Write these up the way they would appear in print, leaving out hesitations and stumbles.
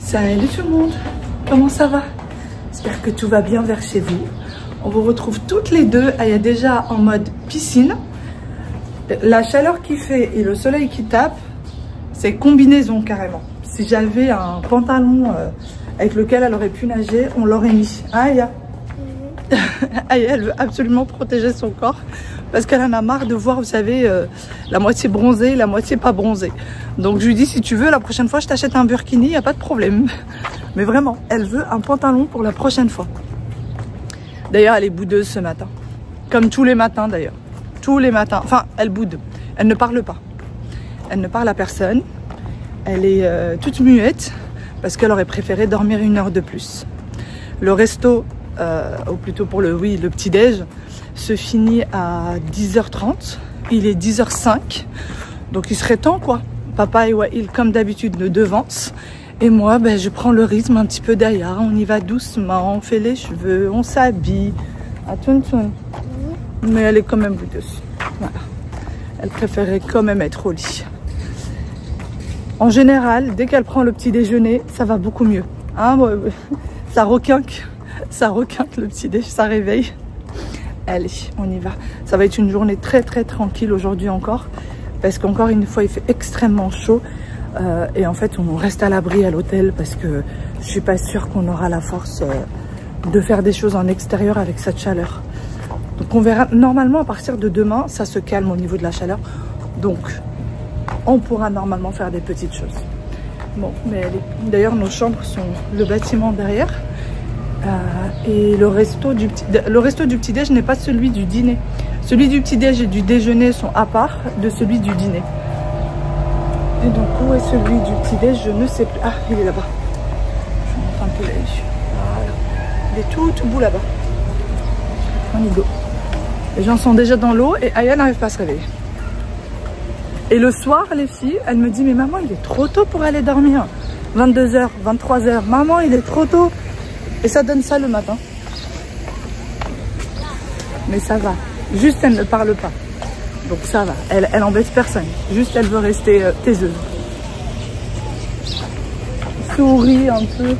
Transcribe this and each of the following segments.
Salut tout le monde, comment ça va? J'espère que tout va bien vers chez vous. On vous retrouve toutes les deux. Il y a déjà en mode piscine. La chaleur qui fait et le soleil qui tape, c'est combinaison carrément. Si j'avais un pantalon avec lequel elle aurait pu nager, on l'aurait mis. Aya. Aya, elle veut absolument protéger son corps parce qu'elle en a marre de voir, vous savez, la moitié bronzée, la moitié pas bronzée. Donc je lui dis, si tu veux, la prochaine fois, je t'achète un burkini, il n'y a pas de problème. Mais vraiment, elle veut un pantalon pour la prochaine fois. D'ailleurs, elle est boudeuse ce matin. Comme tous les matins d'ailleurs. Tous les matins. Enfin, elle boude. Elle ne parle pas. Elle ne parle à personne. Elle est toute muette parce qu'elle aurait préféré dormir 1 heure de plus. Le resto, ou plutôt pour le petit-déj, se finit à 10h30. Il est 10h05. Donc il serait temps quoi. Papa et Wael, comme d'habitude, le devancent. Et moi, ben, je prends le rythme un petit peu derrière. On y va doucement, on fait les cheveux, on s'habille. Attention. Mais elle est quand même boudeuse. Voilà. Elle préférait quand même être au lit. En général, dès qu'elle prend le petit déjeuner, ça va beaucoup mieux. Hein, ça requinque le petit déj, ça réveille. Allez, on y va. Ça va être une journée très tranquille aujourd'hui encore. Parce qu'encore une fois, il fait extrêmement chaud. Et en fait, on reste à l'abri à l'hôtel parce que je suis pas sûre qu'on aura la force de faire des choses en extérieur avec cette chaleur. Donc on verra. Normalement, à partir de demain, ça se calme au niveau de la chaleur. Donc, on pourra normalement faire des petites choses. Bon, mais d'ailleurs, nos chambres sont le bâtiment derrière. Et le resto du petit-déj n'est pas celui du dîner. Celui du petit-déj et du déjeuner sont à part de celui du dîner. Et donc, où est celui du petit-déj? Je ne sais plus. Ah, il est là-bas. Je montre un peu l'œil. Voilà. Il est tout bout là-bas. On y go. Les gens sont déjà dans l'eau et Aya n'arrive pas à se réveiller. Et le soir, les filles, elle me dit, mais maman, il est trop tôt pour aller dormir. 22h, 23h. Maman, il est trop tôt. Et ça donne ça le matin. Mais ça va. Juste, elle ne parle pas. Donc ça va. Elle embête personne. Juste, elle veut rester taiseuse. Souris un peu.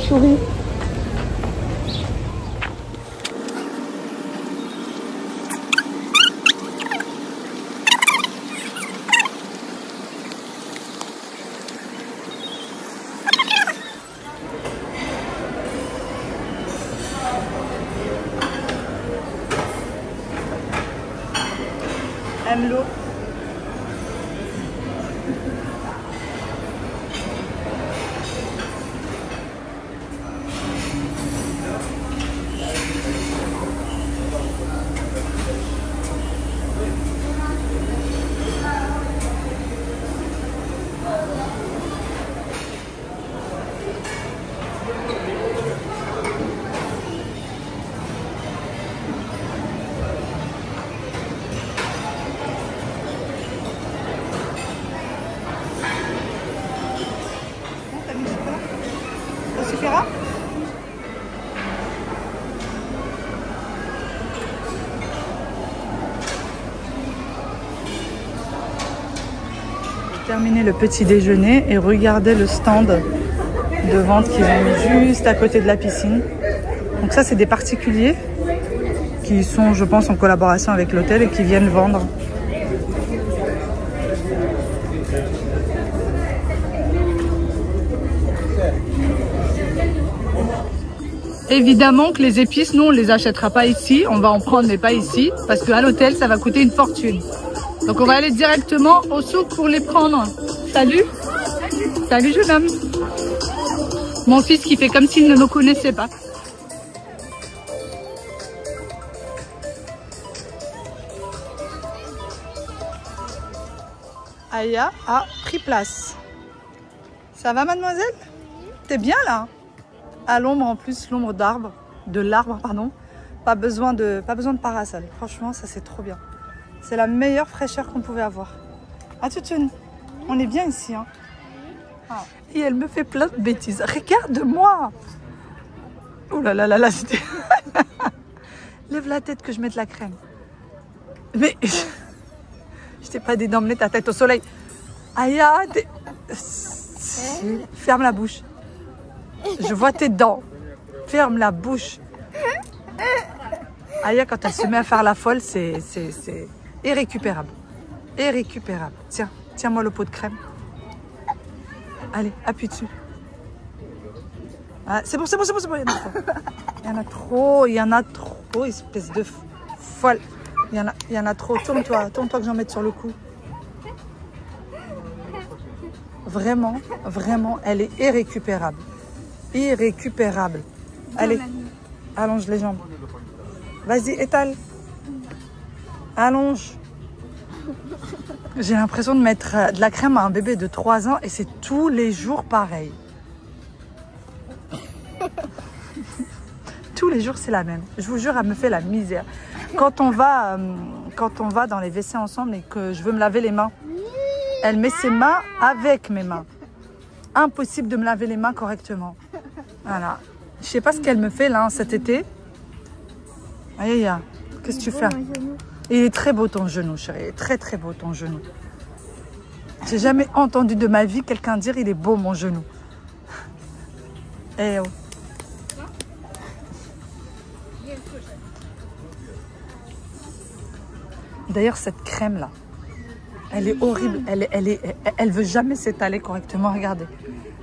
Souris. Aime l'eau. Ça suffira? J'ai terminé le petit déjeuner et regardez le stand de vente qu'ils ont mis juste à côté de la piscine. Donc ça, c'est des particuliers qui sont, je pense, en collaboration avec l'hôtel et qui viennent vendre. Évidemment que les épices, nous, on les achètera pas ici. On va en prendre, mais pas ici. Parce qu'à l'hôtel, ça va coûter une fortune. Donc, on va aller directement au souk pour les prendre. Salut. Salut, jeune homme. Mon fils qui fait comme s'il ne me connaissait pas. Aya a pris place. Ça va, mademoiselle? T'es bien, là? À l'ombre en plus, l'ombre de l'arbre, pardon. Pas besoin de parasol. Franchement, ça c'est trop bien. C'est la meilleure fraîcheur qu'on pouvait avoir. Ah Tutune, on est bien ici. Hein. Ah. Et elle me fait plein de bêtises. Regarde-moi. Oh là là là là, c'était... Lève la tête que je mette la crème. Mais... je t'ai pas dit d'emmener ta tête au soleil. Aya, Ferme la bouche. Je vois tes dents. Ferme la bouche. Aya, quand elle se met à faire la folle, c'est irrécupérable. Irrécupérable. Tiens, tiens-moi le pot de crème. Allez, appuie dessus. Ah, c'est bon, c'est bon, c'est bon, c'est bon. Il y en a trop, il y en a trop, espèce de folle. Il y en a trop. Tourne-toi que j'en mette sur le cou. Vraiment, vraiment, elle est irrécupérable. Irrécupérable. Allez, allonge les jambes. Vas-y, étale. Allonge. J'ai l'impression de mettre de la crème à un bébé de 3 ans et c'est tous les jours pareil. Tous les jours, c'est la même. Je vous jure, elle me fait la misère. Quand on va dans les WC ensemble et que je veux me laver les mains, elle met ses mains avec mes mains. Impossible de me laver les mains correctement. Voilà. Je sais pas ce qu'elle me fait là cet été. Aïe, aïe, aïe. Qu'est-ce que tu fais? Il est très beau ton genou, chérie. Très, très beau ton genou. J'ai jamais entendu de ma vie quelqu'un dire il est beau mon genou. Eh oh. D'ailleurs, cette crème-là, elle est horrible. Elle veut jamais s'étaler correctement. Regardez.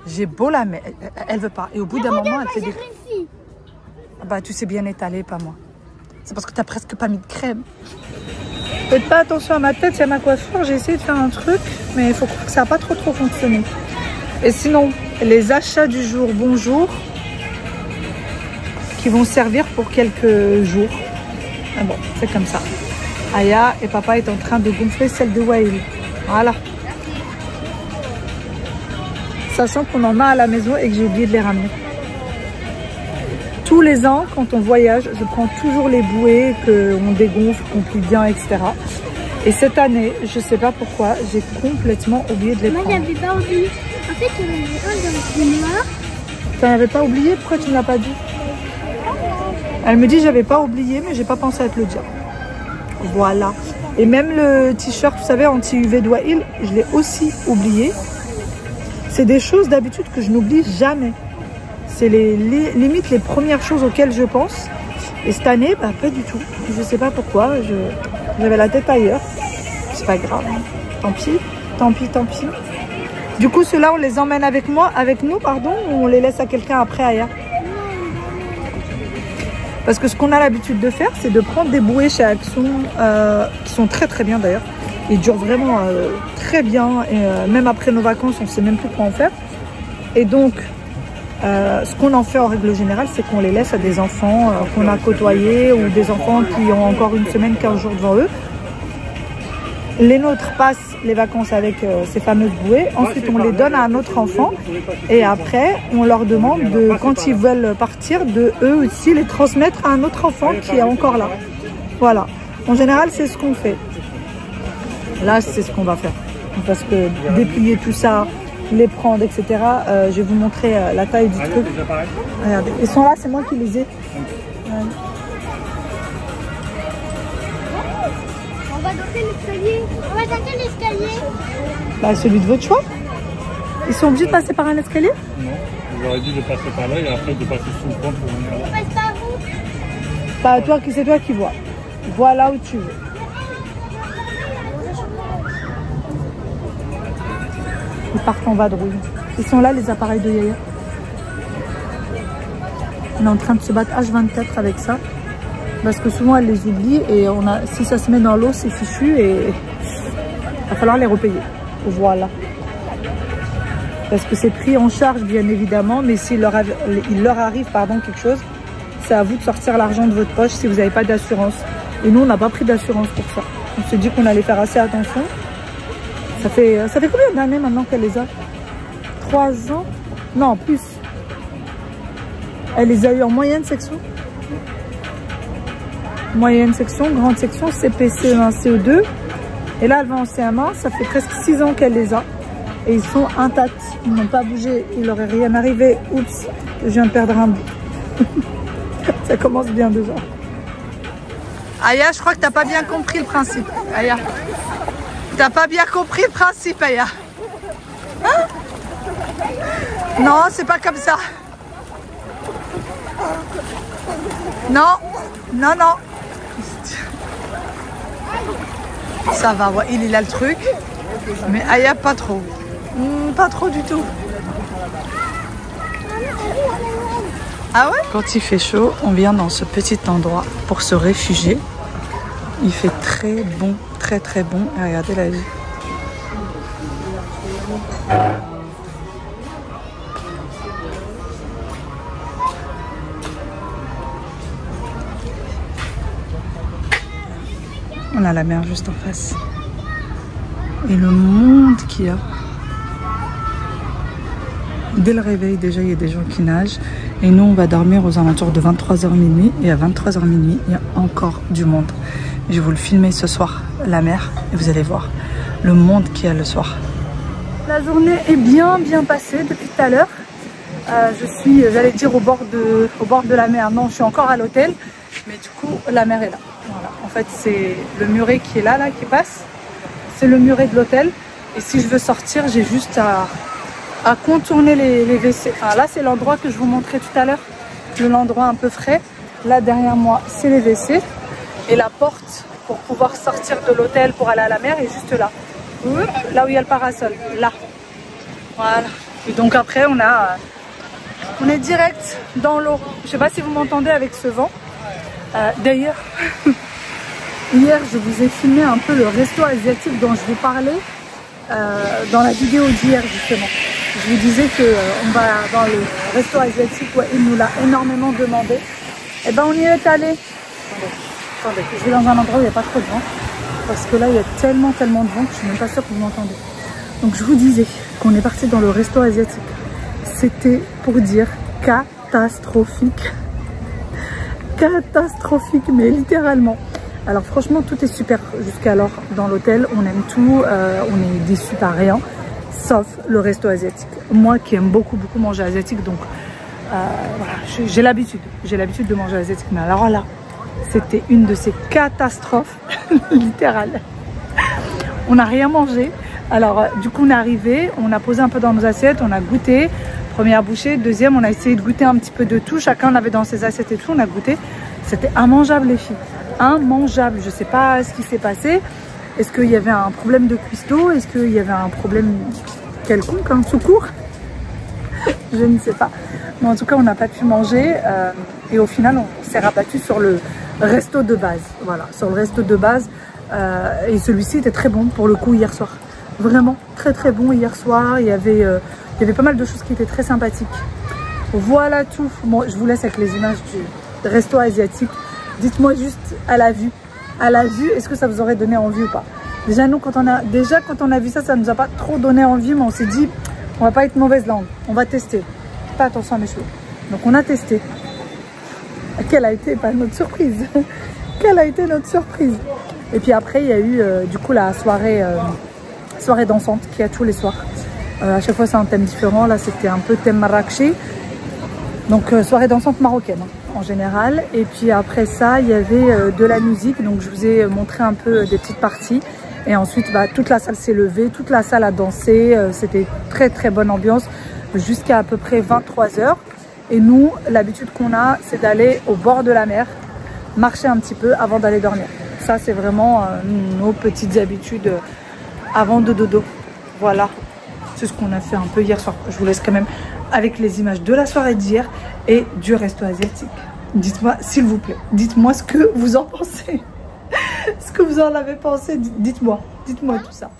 J'ai beau la mettre. Elle veut pas. Et au bout d'un moment, elle fait des... Bah, tu sais bien étaler, pas moi. C'est parce que tu n'as presque pas mis de crème. Faites pas attention à ma tête, il y a ma coiffure. J'ai essayé de faire un truc, mais il faut croire que ça n'a pas trop fonctionné. Et sinon, les achats du jour, bonjour, qui vont servir pour quelques jours. Ah bon, c'est comme ça. Aya et papa est en train de gonfler celle de Wael. Voilà. Sachant qu'on en a à la maison et que j'ai oublié de les ramener. Tous les ans, quand on voyage, je prends toujours les bouées qu'on dégonfle, qu'on plie bien, etc. Et cette année, je sais pas pourquoi, j'ai complètement oublié de les prendre. Moi, j'avais pas oublié. En fait, il y en avait un dans le noir. Tu n'avais pas oublié? Pourquoi tu ne l'as pas dit? Elle me dit j'avais pas oublié, mais j'ai pas pensé à te le dire. Voilà. Et même le t-shirt, vous savez, anti-UV de Wael, je l'ai aussi oublié. C'est des choses d'habitude que je n'oublie jamais. C'est limite les premières choses auxquelles je pense. Et cette année, bah, pas du tout. Je sais pas pourquoi. J'avais la tête ailleurs. C'est pas grave. Tant pis. Tant pis, tant pis. Du coup, ceux-là, on les emmène avec nous, ou on les laisse à quelqu'un après ailleurs. Parce que ce qu'on a l'habitude de faire, c'est de prendre des bouées chez Axon, qui sont très très bien d'ailleurs. Ils durent vraiment très bien. Et même après nos vacances, on ne sait même plus quoi en faire. Et donc, ce qu'on en fait en règle générale, c'est qu'on les laisse à des enfants qu'on a côtoyés ou des enfants qui ont encore une semaine, 15 jours devant eux. Les nôtres passent les vacances avec ces fameuses bouées. Ensuite, on les donne à un autre enfant. Et après, on leur demande, quand ils veulent partir, de eux aussi les transmettre à un autre enfant qui est encore là. Voilà. En général, c'est ce qu'on fait. Là, c'est ce qu'on va faire. Parce que déplier tout ça, les prendre, etc. Je vais vous montrer la taille du truc. Regardez. Ils sont là, c'est moi qui les ai. Ouais. On va danser l'escalier. On va danser l'escalier. Bah, celui de votre choix. Ils sont obligés de passer par un escalier? Non, j'aurais dit de passer par là et après de passer sous le pont pour venir là. On passe par où? Bah, c'est toi qui vois. Voilà où tu veux. Ils partent en vadrouille. Ils sont là, les appareils de Yaya. On est en train de se battre H24 avec ça. Parce que souvent, elle les oublie. Et si ça se met dans l'eau, c'est fichu. Et il va falloir les repayer. Voilà. Parce que c'est pris en charge, bien évidemment. Mais s'il leur arrive quelque chose, c'est à vous de sortir l'argent de votre poche si vous n'avez pas d'assurance. Et nous, on n'a pas pris d'assurance pour ça. On s'est dit qu'on allait faire assez attention. Ça fait combien d'années maintenant qu'elle les a? 3 ans? Non, plus. Elle les a eu en moyenne section. Moyenne section, grande section, CP, CE1, CE2. Et là, elle va en CM1. Ça fait presque 6 ans qu'elle les a. Et ils sont intacts. Ils n'ont pas bougé. Il leur est rien arrivé. Oups, je viens de perdre un bout. Ça commence bien déjà. Aya, je crois que tu n'as pas bien compris le principe. Aya. T'as pas bien compris le principe, Aya. Hein? Non, c'est pas comme ça. Non, non, non. Ça va, ouais, il a le truc. Mais Aya, pas trop. Pas trop du tout. Ah ouais? Quand il fait chaud, on vient dans ce petit endroit pour se réfugier. Il fait très bon, très très bon. Et regardez la vue. On a la mer juste en face. Et le monde qu'il y a. Dès le réveil, déjà, il y a des gens qui nagent. Et nous, on va dormir aux alentours de 23h minuit. Et à 23h minuit, il y a encore du monde. Je vais vous le filmer ce soir, la mer. Et vous allez voir le monde qu'il y a le soir. La journée est bien passée depuis tout à l'heure. Je suis, j'allais dire, au bord de la mer. Non, je suis encore à l'hôtel. Mais du coup, la mer est là. Voilà. En fait, c'est le muret qui est là, qui passe. C'est le muret de l'hôtel. Et si je veux sortir, j'ai juste à contourner les WC. Enfin, là, c'est l'endroit que je vous montrais tout à l'heure. L'endroit un peu frais. Là, derrière moi, c'est les WC. Et la porte pour pouvoir sortir de l'hôtel pour aller à la mer est juste là. Là où il y a le parasol. Là. Voilà. Et donc après, on est direct dans l'eau. Je ne sais pas si vous m'entendez avec ce vent. D'ailleurs, hier, je vous ai filmé un peu le resto asiatique dont je vous parlais dans la vidéo d'hier, justement. Je vous disais qu'on va dans le resto asiatique, ouais, il nous l'a énormément demandé. Et ben, on y est allé. Attendez, je vais dans un endroit où il n'y a pas trop de vent. Parce que là, il y a tellement de vent que je ne suis même pas sûre que vous m'entendez. Donc, je vous disais qu'on est parti dans le resto asiatique. C'était pour dire catastrophique. Catastrophique, mais littéralement. Alors franchement, tout est super jusqu'alors dans l'hôtel. On aime tout, on est déçu par rien, sauf le resto asiatique. Moi qui aime beaucoup manger asiatique, donc voilà, j'ai l'habitude de manger asiatique. Mais alors là, c'était une de ces catastrophes littérales. On n'a rien mangé. Alors du coup, on est arrivé, on a posé un peu dans nos assiettes, on a goûté. Première bouchée, deuxième, on a essayé de goûter un petit peu de tout. Chacun en avait dans ses assiettes et tout, on a goûté. C'était immangeable les filles. Immangeable. Je ne sais pas ce qui s'est passé. Est-ce qu'il y avait un problème de cuistot? Est-ce qu'il y avait un problème quelconque, un secours? Je ne sais pas. Mais en tout cas, on n'a pas pu manger. Et au final, on s'est rabattu sur le resto de base. Voilà, sur le resto de base. Et celui-ci était très bon pour le coup hier soir. Vraiment très bon hier soir. Il y avait pas mal de choses qui étaient très sympathiques. Voilà tout. Bon, je vous laisse avec les images du resto asiatique. Dites-moi juste à la vue. À la vue, est-ce que ça vous aurait donné envie ou pas? Déjà, nous, quand on a vu ça, ça nous a pas trop donné envie, mais on s'est dit, on va pas être mauvaise langue. On va tester. Faites pas attention à mes cheveux. Donc, on a testé. Quelle a été notre surprise? Quelle a été notre surprise? Et puis après, il y a eu du coup la soirée dansante qu'il y a tous les soirs. À chaque fois, c'est un thème différent. Là, c'était un peu thème Marrakech. Donc, soirée dansante marocaine en général. Et puis après ça, il y avait de la musique. Donc, je vous ai montré un peu des petites parties. Et ensuite, toute la salle s'est levée. Toute la salle a dansé. C'était très bonne ambiance jusqu'à peu près 23 h. Et nous, l'habitude qu'on a, c'est d'aller au bord de la mer, marcher un petit peu avant d'aller dormir. Ça, c'est vraiment nos petites habitudes avant de dodo. Voilà. C'est ce qu'on a fait un peu hier soir. Je vous laisse quand même avec les images de la soirée d'hier et du resto asiatique. Dites-moi, s'il vous plaît, dites-moi ce que vous en pensez. Ce que vous en avez pensé, dites-moi tout ça.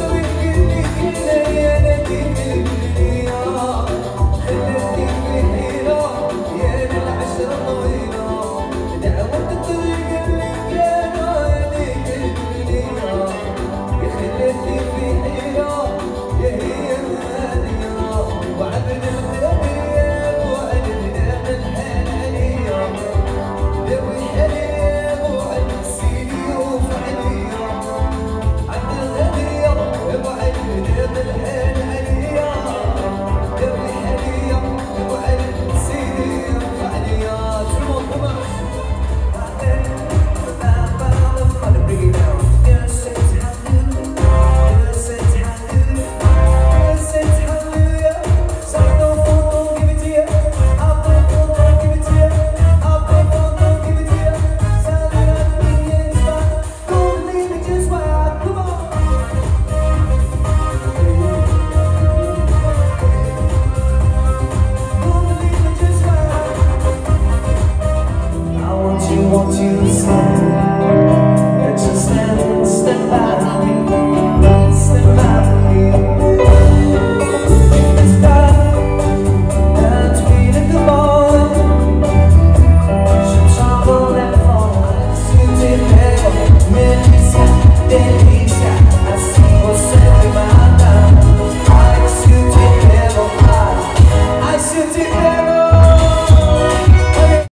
Thank you.